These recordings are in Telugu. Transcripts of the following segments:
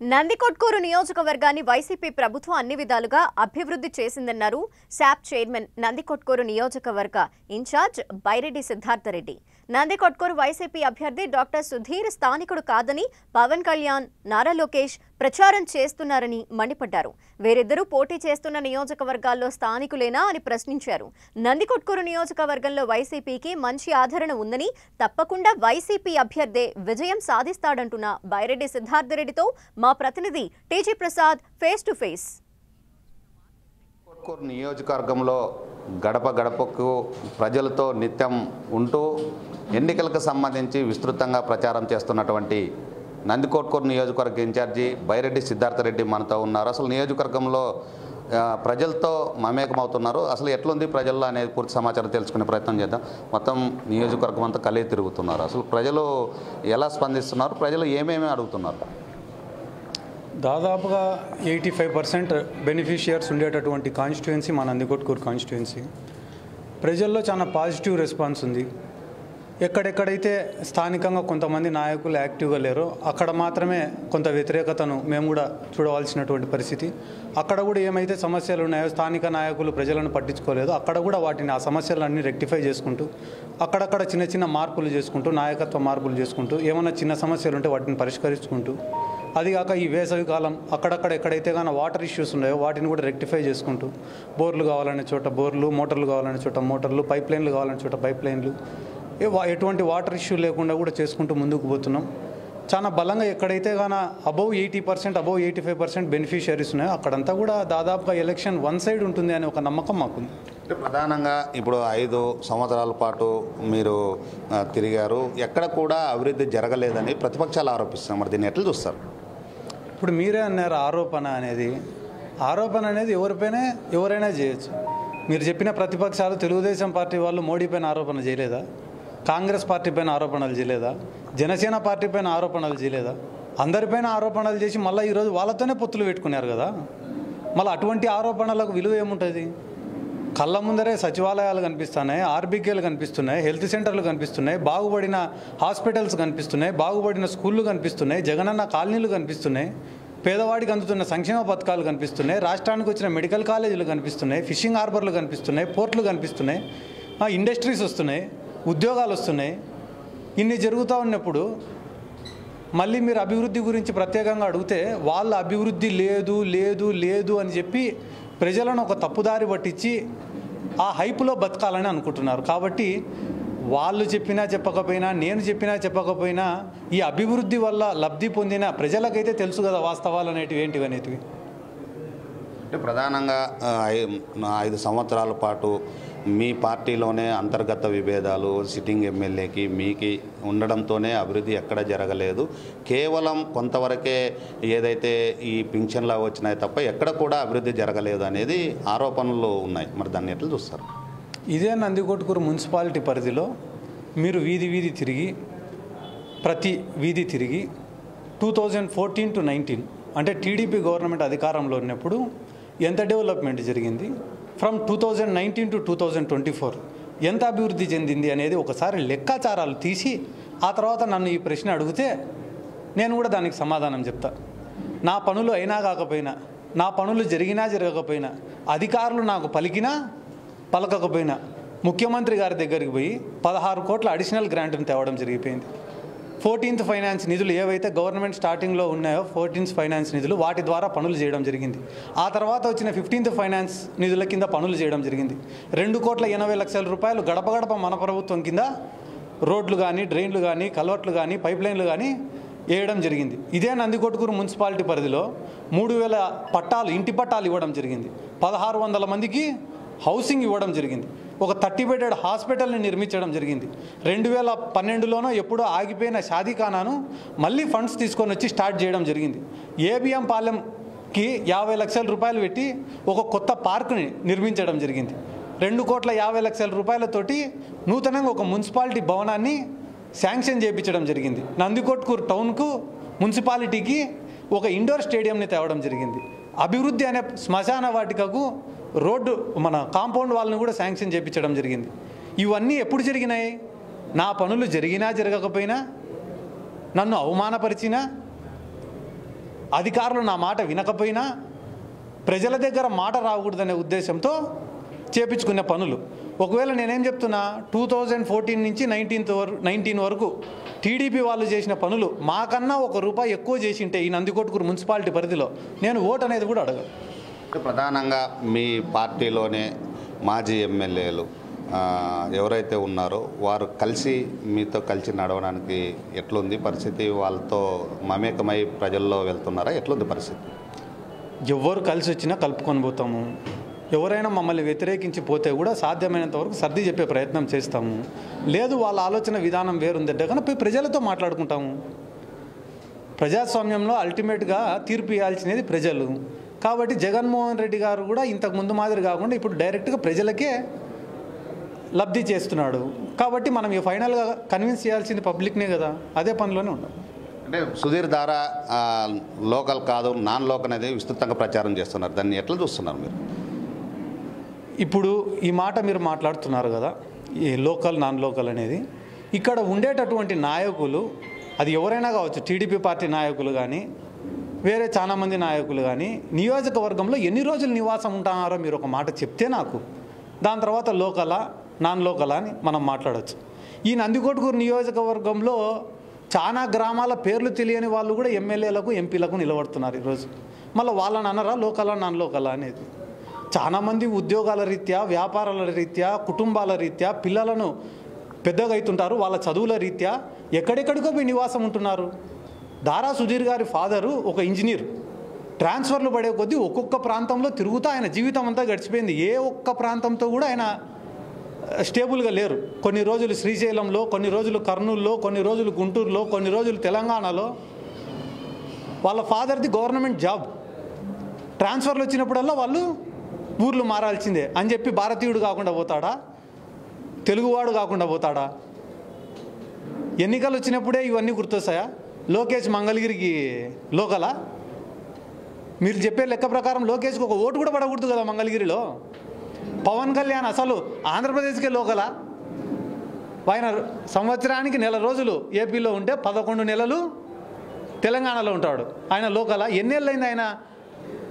నందికొట్కూరు నియోజకవర్గాన్ని వైసీపీ ప్రభుత్వం అన్ని విధాలుగా అభివృద్ధి చేసిందన్నారు శాప్ చైర్మన్ నందికొట్కూరు నియోజకవర్గ ఇన్ఛార్జ్ బైరెడ్డి సిద్ధార్థరెడ్డి. నందికొట్కూరు వైసీపీ అభ్యర్థి డాక్టర్ సుధీర్ స్థానికుడు కాదని పవన్ కళ్యాణ్, నారా లోకేష్ ప్రచారం చేస్తున్నారని మండిపడ్డారు. వేరిద్దరూ పోటీ చేస్తున్న నియోజకవర్గాల్లో స్థానికులేనా అని ప్రశ్నించారు. నందికొట్కూరు నియోజకవర్గంలో వైసీపీకి మంచి ఆదరణ ఉందని, తప్పకుండా వైసీపీ అభ్యర్థే విజయం సాధిస్తాడంటున్న బైరెడ్డి సిద్ధార్థరెడ్డితో మా ప్రతినిధి TG Prasad face to face. Nandikotkur నియోజకవర్గంలో గడప గడపకు ప్రజలతో నిత్యం ఉంటూ ఎన్నికలకు సంబంధించి విస్తృతంగా ప్రచారం చేస్తున్నటువంటి నందికొట్కూరు నియోజకవర్గ ఇన్ఛార్జి బైరెడ్డి సిద్ధార్థరెడ్డి మనతో ఉన్నారు. అసలు నియోజకవర్గంలో ప్రజలతో మమేకమవుతున్నారు. అసలు ఎట్లుంది ప్రజల్లో అనేది పూర్తి సమాచారం తెలుసుకునే ప్రయత్నం చేద్దాం. మొత్తం నియోజకవర్గం అంతా కలిగి తిరుగుతున్నారు. అసలు ప్రజలు ఎలా స్పందిస్తున్నారు, ప్రజలు ఏమేమి అడుగుతున్నారు? దాదాపుగా 85% బెనిఫిషియర్స్ ఉండేటటువంటి కాన్స్టిట్యుయెన్సీ మా నందికొట్కూరు కాన్స్టిట్యుయెన్సీ. ప్రజల్లో చాలా పాజిటివ్ రెస్పాన్స్ ఉంది. ఎక్కడెక్కడైతే స్థానికంగా కొంతమంది నాయకులు యాక్టివ్గా లేరో అక్కడ మాత్రమే కొంత వ్యతిరేకతను మేము కూడా చూడవలసినటువంటి పరిస్థితి. అక్కడ కూడా ఏమైతే సమస్యలు ఉన్నాయో స్థానిక నాయకులు ప్రజలను పట్టించుకోలేదో అక్కడ కూడా వాటిని ఆ సమస్యలన్నీ రెక్టిఫై చేసుకుంటూ అక్కడక్కడ చిన్న చిన్న మార్పులు చేసుకుంటూ నాయకత్వ మార్పులు చేసుకుంటూ ఏమైనా చిన్న సమస్యలు ఉంటే వాటిని పరిష్కరించుకుంటూ, అదిగాక ఈ వేసవి కాలం అక్కడక్కడ ఎక్కడైతే కానీ వాటర్ ఇష్యూస్ ఉన్నాయో వాటిని కూడా రెక్టిఫై చేసుకుంటూ, బోర్లు కావాలనే చోట బోర్లు, మోటార్లు కావాలనే చోట మోటార్లు, పైప్ లైన్లు కావాలనే చోట పైప్ లైన్లు, ఎటువంటి వాటర్ ఇష్యూ లేకుండా కూడా చేసుకుంటూ ముందుకు పోతున్నాం. చాలా బలంగా ఎక్కడైతే కానీ అబౌవ్ 80%, అబౌవ్ 85% బెనిఫిషియరీస్ ఉన్నాయో అక్కడంతా కూడా దాదాపుగా ఎలక్షన్ వన్ సైడ్ ఉంటుంది అనే ఒక నమ్మకం మాకుంది. ప్రధానంగా ఇప్పుడు 5 సంవత్సరాల పాటు మీరు తిరిగారు, ఎక్కడ కూడా అభివృద్ధి జరగలేదని ప్రతిపక్షాలు ఆరోపిస్తున్నారు. మరి దీన్ని ఎట్లా చూస్తారు? ఇప్పుడు మీరే అన్నారు ఆరోపణ అనేది ఎవరైనా చేయొచ్చు. మీరు చెప్పిన ప్రతిపక్షాలు తెలుగుదేశం పార్టీ వాళ్ళు మోడీ పైన ఆరోపణ చేయలేదా? కాంగ్రెస్ పార్టీ పైన ఆరోపణలు చేయలేదా? జనసేన పార్టీ పైన ఆరోపణలు చేయలేదా? అందరిపైన ఆరోపణలు చేసి మళ్ళీ ఈరోజు వాళ్ళతోనే పొత్తులు పెట్టుకున్నారు కదా. మళ్ళీ అటువంటి ఆరోపణలకు విలువ ఏముంటుంది? కళ్ళ ముందరే సచివాలయాలు కనిపిస్తున్నాయి, ఆర్బీకేలు కనిపిస్తున్నాయి, హెల్త్ సెంటర్లు కనిపిస్తున్నాయి, బాగుపడిన హాస్పిటల్స్ కనిపిస్తున్నాయి, బాగుపడిన స్కూళ్ళు కనిపిస్తున్నాయి, జగనన్న కాలనీలు కనిపిస్తున్నాయి, పేదవాడికి అందుతున్న సంక్షేమ పథకాలు కనిపిస్తున్నాయి, రాష్ట్రానికి వచ్చిన మెడికల్ కాలేజీలు కనిపిస్తున్నాయి, ఫిషింగ్ హార్బర్లు కనిపిస్తున్నాయి, పోర్ట్లు కనిపిస్తున్నాయి, ఇండస్ట్రీస్ వస్తున్నాయి, ఉద్యోగాలు వస్తున్నాయి. ఇన్ని జరుగుతూ ఉన్నప్పుడు మళ్ళీ మీరు అభివృద్ధి గురించి ప్రత్యేకంగా అడిగితే వాళ్ళ అభివృద్ధి లేదు లేదు లేదు అని చెప్పి ప్రజలను ఒక తప్పుదారి పట్టించి ఆ హైప్లో బతకాలని అనుకుంటున్నారు. కాబట్టి వాళ్ళు చెప్పినా చెప్పకపోయినా, నేను చెప్పినా చెప్పకపోయినా ఈ అభివృద్ధి వల్ల లబ్ధి పొందిన ప్రజలకైతే తెలుసు కదా వాస్తవాలు అనేటివి ఏంటివి అనేటివి. అంటే ప్రధానంగా 5 సంవత్సరాల పాటు మీ పార్టీలోనే అంతర్గత విభేదాలు సిట్టింగ్ ఎమ్మెల్యేకి మీకు ఉండడంతోనే అభివృద్ధి ఎక్కడ జరగలేదు. కేవలం కొంతవరకే ఏదైతే ఈ పింఛన్లు వచ్చినాయి తప్ప ఎక్కడ కూడా అభివృద్ధి జరగలేదు అనేది ఆరోపణలు ఉన్నాయి. మరి దాన్ని ఎట్లా చూస్తారు? ఇదే నందికొట్కూరు మున్సిపాలిటీ పరిధిలో మీరు ప్రతి వీధి తిరిగి 2014 to 19 అంటే టీడీపీ గవర్నమెంట్ అధికారంలో ఉన్నప్పుడు ఎంత డెవలప్మెంట్ జరిగింది, ఫ్రమ్ 2019 to 2024 ఎంత అభివృద్ధి చెందింది అనేది ఒకసారి లెక్కాచారాలు తీసి ఆ తర్వాత నన్ను ఈ ప్రశ్న అడిగితే నేను కూడా దానికి సమాధానం చెప్తా. నా పనులు అయినా కాకపోయినా, నా పనులు జరిగినా జరగకపోయినా, అధికారులు నాకు పలికినా పలకకపోయినా ముఖ్యమంత్రి గారి దగ్గరికి పోయి 16 కోట్ల అడిషనల్ గ్రాంట్ని తేవడం జరిగిపోయింది. 14th ఫైనాన్స్ నిధులు ఏవైతే గవర్నమెంట్ స్టార్టింగ్లో ఉన్నాయో 14th ఫైనాన్స్ నిధులు వాటి ద్వారా పనులు చేయడం జరిగింది. ఆ తర్వాత వచ్చిన 15th ఫైనాన్స్ నిధుల కింద పనులు చేయడం జరిగింది. 2,80,00,000 రూపాయలు గడప గడప మన ప్రభుత్వం కింద రోడ్లు కానీ, డ్రైన్లు కానీ, కల్వర్ట్లు కానీ, పైప్ లైన్లు కానీ వేయడం జరిగింది. ఇదే నందికొట్కూరు మున్సిపాలిటీ పరిధిలో 3,000 పట్టాలు, ఇంటి పట్టాలు ఇవ్వడం జరిగింది. 1,600 మందికి హౌసింగ్ ఇవ్వడం జరిగింది. ఒక 30 బెడెడ్ హాస్పిటల్ని నిర్మించడం జరిగింది. 2012లోనో ఎప్పుడో ఆగిపోయిన షాదీఖానాను మళ్ళీ ఫండ్స్ తీసుకొని వచ్చి స్టార్ట్ చేయడం జరిగింది. ఏబిఎం పాలెంకి 50,00,000 రూపాయలు పెట్టి ఒక కొత్త పార్కుని నిర్మించడం జరిగింది. 2,50,00,000 రూపాయలతోటి నూతనంగా ఒక మున్సిపాలిటీ భవనాన్ని శాంక్షన్ చేయించడం జరిగింది. నందికొట్కూరు టౌన్కు మున్సిపాలిటీకి ఒక ఇండోర్ స్టేడియంని తేవడం జరిగింది. అభివృద్ధి అనే శ్మశాన వాటికకు రోడ్డు మన కాంపౌండ్ వాళ్ళని కూడా శాంక్షన్ చేయించడం జరిగింది. ఇవన్నీ ఎప్పుడు జరిగినాయి? నా పనులు జరిగినా జరగకపోయినా, నన్ను అవమానపరిచినా అధికారులు నా మాట వినకపోయినా ప్రజల దగ్గర మాట రాకూడదనే ఉద్దేశంతో చేపించుకునే పనులు. ఒకవేళ నేనేం చెప్తున్నా, 2014 నుంచి 19 వరకు టీడీపీ వాళ్ళు చేసిన పనులు మాకన్నా ₹1 ఎక్కువ చేసింటే ఈ నందికొట్కూరు మున్సిపాలిటీ పరిధిలో నేను ఓటు అనేది కూడా అడగను. ప్రధానంగా మీ పార్టీలోనే మాజీ ఎమ్మెల్యేలు ఎవరైతే ఉన్నారో వారు మీతో కలిసి నడవడానికి ఎట్లుంది పరిస్థితి? వాళ్ళతో మమేకమై ప్రజల్లో వెళ్తున్నారా? ఎట్లుంది పరిస్థితి? ఎవరు కలిసి వచ్చినా కలుపుకొని పోతాము. ఎవరైనా మమ్మల్ని వ్యతిరేకించి పోతే కూడా సాధ్యమైనంత వరకు సర్ది చెప్పే ప్రయత్నం చేస్తాము. లేదు వాళ్ళ ఆలోచన విధానం వేరుందంటే కనుక పోయి ప్రజలతో మాట్లాడుకుంటాము. ప్రజాస్వామ్యంలో అల్టిమేట్గా తీర్పు ఇవ్వాల్సినది ప్రజలు. కాబట్టి జగన్మోహన్ రెడ్డి గారు కూడా ఇంతకుముందు మాదిరి కాకుండా ఇప్పుడు డైరెక్ట్గా ప్రజలకే లబ్ధి చేస్తున్నాడు. కాబట్టి మనం ఫైనల్గా కన్విన్స్ చేయాల్సింది పబ్లిక్నే కదా, అదే పనిలోనే ఉన్నాం. అంటే సుధీర్ ద్వారా లోకల్ కాదు నాన్ లోకల్ అనేది విస్తృతంగా ప్రచారం చేస్తున్నారు. దాన్ని ఎట్లా చూస్తున్నారు మీరు? ఇప్పుడు ఈ మాట మీరు మాట్లాడుతున్నారు కదా, ఈ లోకల్ నాన్ లోకల్ అనేది. ఇక్కడ ఉండేటటువంటి నాయకులు అది ఎవరైనా కావచ్చు, టీడీపీ పార్టీ నాయకులు కానీ వేరే చాలామంది నాయకులు కానీ నియోజకవర్గంలో ఎన్ని రోజులు నివాసం ఉంటున్నారో మీరు ఒక మాట చెప్తే నాకు, దాని తర్వాత లోకలా నాన్ లోకలా అని మనం మాట్లాడవచ్చు. ఈ నందికొట్కూరు నియోజకవర్గంలో చాలా గ్రామాల పేర్లు తెలియని వాళ్ళు కూడా ఎమ్మెల్యేలకు ఎంపీలకు నిలబడుతున్నారు ఈరోజు. మళ్ళీ వాళ్ళని అనరా లోకలా నాన్ లోకలా అనేది? చాలామంది ఉద్యోగాల రీత్యా, వ్యాపారాల రీత్యా, కుటుంబాల రీత్యా పిల్లలను పెద్దగా అవుతుంటారు. వాళ్ళ చదువుల రీత్యా ఎక్కడెక్కడికో పోయి నివాసం ఉంటున్నారు. దారా సుధీర్ గారి ఫాదరు ఒక ఇంజనీర్. ట్రాన్స్ఫర్లు పడే కొద్దీ ఒక్కొక్క ప్రాంతంలో తిరుగుతూ ఆయన జీవితం అంతా గడిచిపోయింది. ఏ ఒక్క ప్రాంతంతో కూడా ఆయన స్టేబుల్గా లేరు. కొన్ని రోజులు శ్రీశైలంలో, కొన్ని రోజులు కర్నూలులో, కొన్ని రోజులు గుంటూరులో, కొన్ని రోజులు తెలంగాణలో. వాళ్ళ ఫాదర్ది గవర్నమెంట్ జాబ్. ట్రాన్స్ఫర్లు వచ్చినప్పుడల్లా వాళ్ళు ఊర్లు మారాల్సిందే అని చెప్పి భారతీయుడు కాకుండా పోతాడా? తెలుగువాడు కాకుండా పోతాడా? ఎన్నికలు వచ్చినప్పుడే ఇవన్నీ గుర్తొస్తాయా? లోకేష్ మంగళగిరికి లోకలా? మీరు చెప్పే లెక్క ప్రకారం లోకేష్కి ఒక ఓటు కూడా పడకూడదు కదా మంగళగిరిలో. పవన్ కళ్యాణ్ అసలు ఆంధ్రప్రదేశ్కే లోకలా? ఆయన సంవత్సరానికి 1 నెల రోజులు ఏపీలో ఉంటే 11 నెలలు తెలంగాణలో ఉంటాడు. ఆయన లోకలా? ఎన్నేళ్ళైంది ఆయన?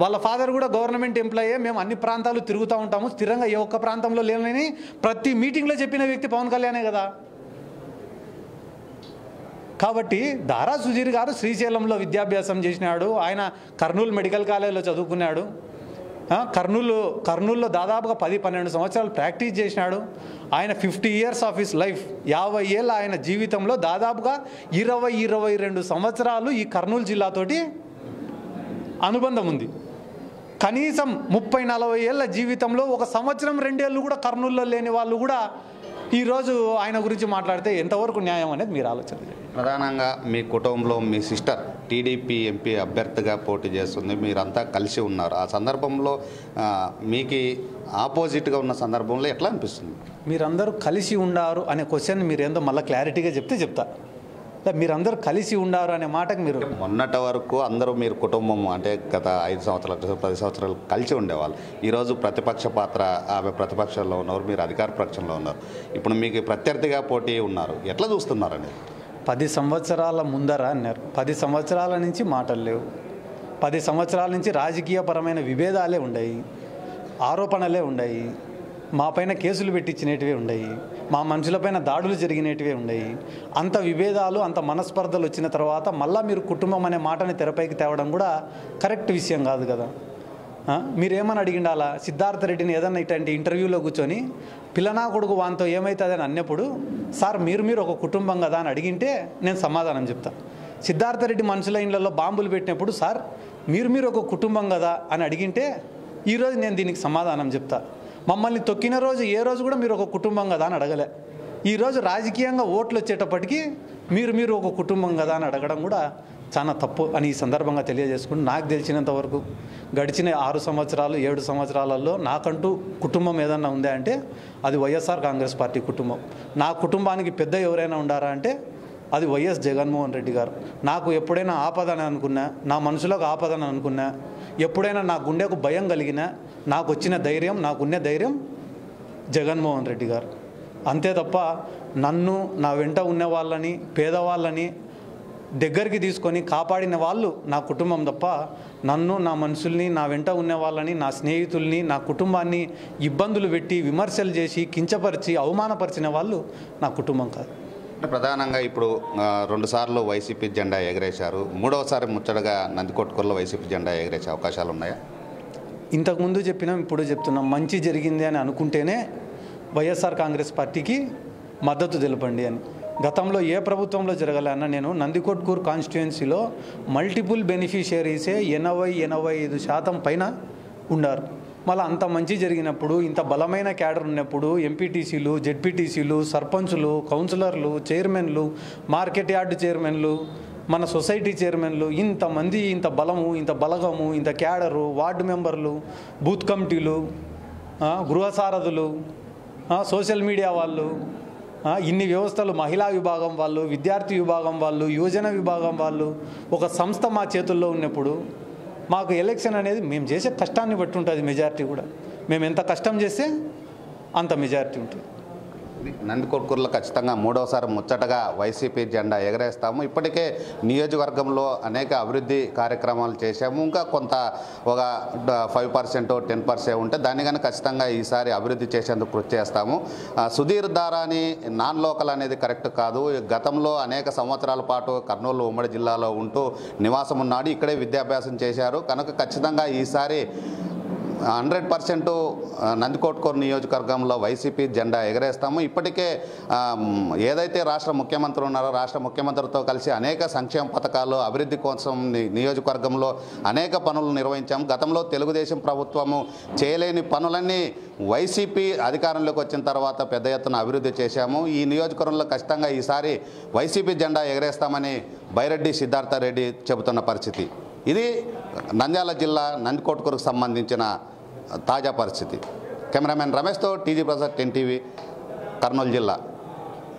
వాళ్ళ ఫాదర్ కూడా గవర్నమెంట్ ఎంప్లాయే. మేము అన్ని ప్రాంతాలు తిరుగుతూ ఉంటాము, స్థిరంగా ఏ ఒక్క ప్రాంతంలో లేనని ప్రతి మీటింగ్లో చెప్పిన వ్యక్తి పవన్ కళ్యాణే కదా. కాబట్టి దారా సుధీర్ గారు శ్రీశైలంలో విద్యాభ్యాసం చేసినాడు. ఆయన కర్నూలు మెడికల్ కాలేజ్లో చదువుకున్నాడు. కర్నూలులో దాదాపుగా 10-12 సంవత్సరాలు ప్రాక్టీస్ చేసినాడు. ఆయన 50 years ఆఫ్ హిస్ లైఫ్, 50 ఏళ్ళ ఆయన జీవితంలో దాదాపుగా 20-22 సంవత్సరాలు ఈ కర్నూలు జిల్లాతోటి అనుబంధం ఉంది. కనీసం 30-40 ఏళ్ళ జీవితంలో 1 సంవత్సరం 2 ఏళ్ళు కూడా కర్నూలులో లేని వాళ్ళు కూడా ఈరోజు ఆయన గురించి మాట్లాడితే ఎంతవరకు న్యాయం అనేది మీరు ఆలోచన చేయండి. ప్రధానంగా మీ కుటుంబంలో మీ సిస్టర్ టీడీపీ ఎంపీ అభ్యర్థిగా పోటీ చేస్తుంది. మీరంతా కలిసి ఉన్నారు. ఆ సందర్భంలో మీకు ఆపోజిట్గా ఉన్న సందర్భంలో ఎట్లా అనిపిస్తుంది? మీరందరూ కలిసి ఉండారు అనే క్వశ్చన్ మీరేందో మళ్ళీ క్లారిటీగా చెప్తా. మీరందరూ కలిసి ఉండారు అనే మాటకు మీరు మొన్నటి వరకు అందరూ మీరు కుటుంబం అంటే గత 5 సంవత్సరాలు 10 సంవత్సరాలు కలిసి ఉండేవాళ్ళు. ఈరోజు ప్రతిపక్ష పాత్ర, ఆమె ప్రతిపక్షంలో ఉన్నారు, మీరు అధికార పక్షంలో ఉన్నారు. ఇప్పుడు మీకు ప్రత్యర్థిగా పోటీ ఉన్నారు. ఎట్లా చూస్తున్నారని? 10 సంవత్సరాల ముందర అన్నారు. 10 సంవత్సరాల నుంచి మాటలు లేవు. 10 సంవత్సరాల నుంచి రాజకీయపరమైన విభేదాలే ఉన్నాయి, ఆరోపణలే ఉన్నాయి, మా పైన కేసులు పెట్టించినటివే ఉన్నాయి, మా మనుషులపైన దాడులు జరిగినటివే ఉన్నాయి. అంత విభేదాలు, అంత మనస్పర్ధలు వచ్చిన తర్వాత మళ్ళీ మీరు కుటుంబం అనే మాటని తెరపైకి తేవడం కూడా కరెక్ట్ విషయం కాదు కదా. మీరేమని అడిగిండాలా? సిద్ధార్థ రెడ్డిని ఏదన్నా ఇట్లాంటి ఇంటర్వ్యూలో కూర్చొని పిల్లనా కొడుకు వాంతో ఏమవుతుందని అన్నప్పుడు, సార్ మీరు ఒక కుటుంబం కదా అని అడిగింటే నేను సమాధానం చెప్తా. సిద్ధార్థ రెడ్డి మనుషుల ఇళ్లలో బాంబులు పెట్టినప్పుడు, సార్ మీరు ఒక కుటుంబం కదా అని అడిగింటే ఈరోజు నేను దీనికి సమాధానం చెప్తా. మమ్మల్ని తొక్కిన రోజు ఏ రోజు కూడా మీరు ఒక కుటుంబం కదా అని అడగలే. ఈరోజు రాజకీయంగా ఓట్లు వచ్చేటప్పటికీ మీరు ఒక కుటుంబం కదా అని అడగడం కూడా చాలా తప్పు అని ఈ సందర్భంగా తెలియజేసుకుంటూ, నాకు తెలిసినంత వరకు గడిచిన 6 సంవత్సరాలు 7 సంవత్సరాలలో నాకంటూ కుటుంబం ఏదన్నా ఉందా అంటే అది వైఎస్ఆర్ కాంగ్రెస్ పార్టీ కుటుంబం. నా కుటుంబానికి పెద్ద ఎవరైనా ఉండారా అంటే అది వైఎస్ జగన్మోహన్ రెడ్డి గారు. నాకు ఎప్పుడైనా ఆపదని అనుకున్నా, నా మనసులోకి ఆపదని అనుకున్నా, ఎప్పుడైనా నా గుండెకు భయం కలిగినా నాకు వచ్చిన ధైర్యం, నాకున్న ధైర్యం జగన్మోహన్ రెడ్డి గారు. అంతే తప్ప నన్ను, నా వెంట ఉన్న వాళ్ళని, పేదవాళ్ళని దగ్గరికి తీసుకొని కాపాడిన వాళ్ళు నా కుటుంబం తప్ప నన్ను, నా మనుషుల్ని, నా వెంట ఉన్న వాళ్ళని, నా స్నేహితుల్ని, నా కుటుంబాన్ని ఇబ్బందులు పెట్టి విమర్శలు చేసి కించపరిచి అవమానపరిచిన వాళ్ళు నా కుటుంబం కాదు. ప్రధానంగా ఇప్పుడు 2 సార్లు వైసీపీ జెండా ఎగరేశారు. 3వసారి ముచ్చటగా నందికొట్కూరులో వైసీపీ జెండా ఎగరేసే అవకాశాలు ఉన్నాయా? ఇంతకుముందు చెప్పినాం, ఇప్పుడు చెప్తున్నాం. మంచి జరిగింది అని అనుకుంటేనే వైఎస్ఆర్ కాంగ్రెస్ పార్టీకి మద్దతు తెలపండి అని. గతంలో ఏ ప్రభుత్వంలో జరగలే అన్న. నేను నందికొట్కూరు కాన్స్టిట్యుయెన్సీలో మల్టిపుల్ బెనిఫిషియరీసే 80-85% పైన ఉన్నారు. మళ్ళీ అంత మంచి జరిగినప్పుడు, ఇంత బలమైన క్యాడర్ ఉన్నప్పుడు ఎంపీటీసీలు, జెడ్పీటీసీలు, సర్పంచులు, కౌన్సిలర్లు, చైర్మన్లు, మార్కెట్ యార్డు చైర్మన్లు, మన సొసైటీ చైర్మన్లు, ఇంతమంది, ఇంత బలము, ఇంత బలగము, ఇంత క్యాడరు, వార్డు మెంబర్లు, బూత్ కమిటీలు, గృహ సారథులు, సోషల్ మీడియా వాళ్ళు, ఇన్ని వ్యవస్థలు, మహిళా విభాగం వాళ్ళు, విద్యార్థి విభాగం వాళ్ళు, యువజన విభాగం వాళ్ళు, ఒక సంస్థ మా చేతుల్లో ఉన్నప్పుడు మాకు ఎలక్షన్ అనేది మేము చేసే కష్టాన్ని బట్టి ఉంటుంది. మెజారిటీ కూడా మేము ఎంత కష్టం చేస్తే అంత మెజారిటీ ఉంటుంది. నందికొట్కూరులో ఖచ్చితంగా 3వసారి ముచ్చటగా వైసీపీ జెండా ఎగరేస్తాము. ఇప్పటికే నియోజకవర్గంలో అనేక అభివృద్ధి కార్యక్రమాలు చేశాము. ఇంకా కొంత ఒక 5% 10% ఉంటే దాన్ని కానీ ఖచ్చితంగా ఈసారి అభివృద్ధి చేసేందుకు కృషి చేస్తాము. సుధీర్ దారాని నాన్ లోకల్ అనేది కరెక్ట్ కాదు. గతంలో అనేక సంవత్సరాల పాటు కర్నూలు ఉమ్మడి జిల్లాలో ఉంటూ నివాసం ఉన్నాడు. ఇక్కడే విద్యాభ్యాసం చేశారు. కనుక ఖచ్చితంగా ఈసారి 100% నందికొట్కూరు నియోజకవర్గంలో వైసీపీ జెండా ఎగరేస్తాము. ఇప్పటికే ఏదైతే రాష్ట్ర ముఖ్యమంత్రి ఉన్నారో రాష్ట్ర ముఖ్యమంత్రితో కలిసి అనేక సంక్షేమ పథకాలు అభివృద్ధి కోసం నియోజకవర్గంలో అనేక పనులు నిర్వహించాము. గతంలో తెలుగుదేశం ప్రభుత్వము చేయలేని పనులన్నీ వైసీపీ అధికారంలోకి వచ్చిన తర్వాత పెద్ద ఎత్తున అభివృద్ధి చేశాము. ఈ నియోజకవర్గంలో ఖచ్చితంగా ఈసారి వైసీపీ జెండా ఎగరేస్తామని బైరెడ్డి సిద్ధార్థరెడ్డి చెబుతున్న పరిస్థితి. ఇది నంద్యాల జిల్లా నందికొట్కూరుకు సంబంధించిన తాజా పరిస్థితి. కెమెరామెన్ రమేష్తో టీజీ ప్రసాద్, 10 టీవీ, కర్నూలు జిల్లా.